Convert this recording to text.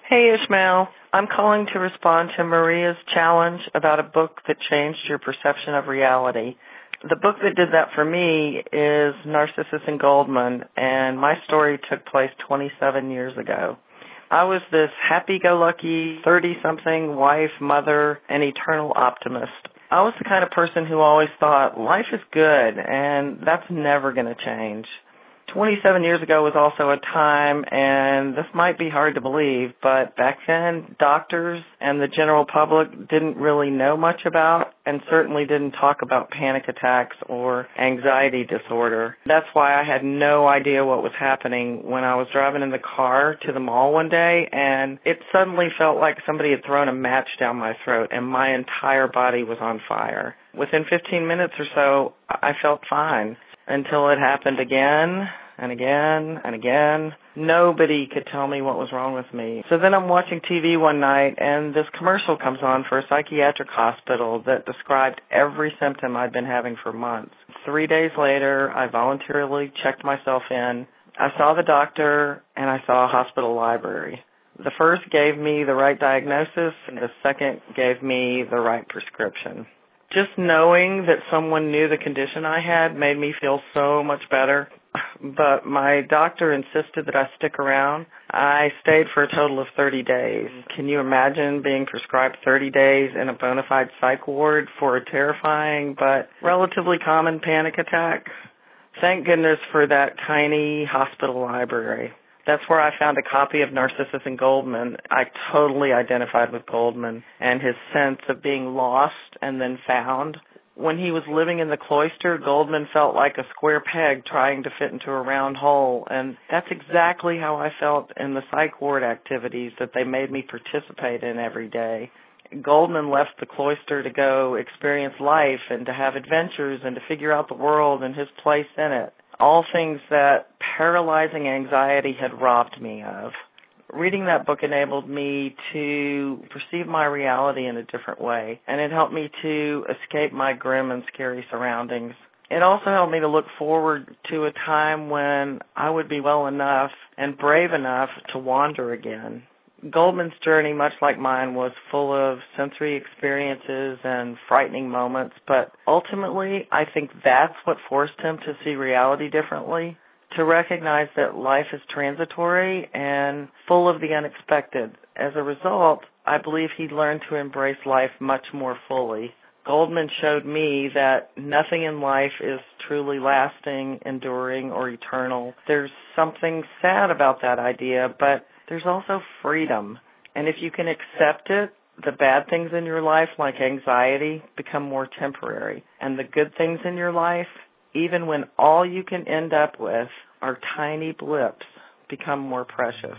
Hey, Ishmael. I'm calling to respond to Maria's challenge about a book that changed your perception of reality. The book that did that for me is Narcissus and Goldmund, and my story took place 27 years ago. I was this happy-go-lucky 30-something wife, mother, and eternal optimist. I was the kind of person who always thought life is good, and that's never going to change. 27 years ago was also a time, and this might be hard to believe, but back then, doctors and the general public didn't really know much about and certainly didn't talk about panic attacks or anxiety disorder. That's why I had no idea what was happening when I was driving in the car to the mall one day, and it suddenly felt like somebody had thrown a match down my throat, and my entire body was on fire. Within 15 minutes or so, I felt fine. Until it happened again and again and again. Nobody could tell me what was wrong with me. So then I'm watching TV one night, and this commercial comes on for a psychiatric hospital that described every symptom I'd been having for months. 3 days later, I voluntarily checked myself in. I saw the doctor, and I saw a hospital library. The first gave me the right diagnosis, and the second gave me the right prescription. Just knowing that someone knew the condition I had made me feel so much better. But my doctor insisted that I stick around. I stayed for a total of 30 days. Can you imagine being prescribed 30 days in a bona fide psych ward for a terrifying but relatively common panic attack? Thank goodness for that tiny hospital library. That's where I found a copy of Narcissus and Goldmund. I totally identified with Goldmund and his sense of being lost and then found. When he was living in the cloister, Goldmund felt like a square peg trying to fit into a round hole, and that's exactly how I felt in the psych ward activities that they made me participate in every day. Goldmund left the cloister to go experience life and to have adventures and to figure out the world and his place in it. All things that paralyzing anxiety had robbed me of. Reading that book enabled me to perceive my reality in a different way, and it helped me to escape my grim and scary surroundings. It also helped me to look forward to a time when I would be well enough and brave enough to wander again. Goldmund's journey, much like mine, was full of sensory experiences and frightening moments, but ultimately, I think that's what forced him to see reality differently, to recognize that life is transitory and full of the unexpected. As a result, I believe he learned to embrace life much more fully. Goldmund showed me that nothing in life is truly lasting, enduring, or eternal. There's something sad about that idea, but there's also freedom. And if you can accept it, the bad things in your life, like anxiety, become more temporary. And the good things in your life, even when all you can end up with are tiny blips, become more precious.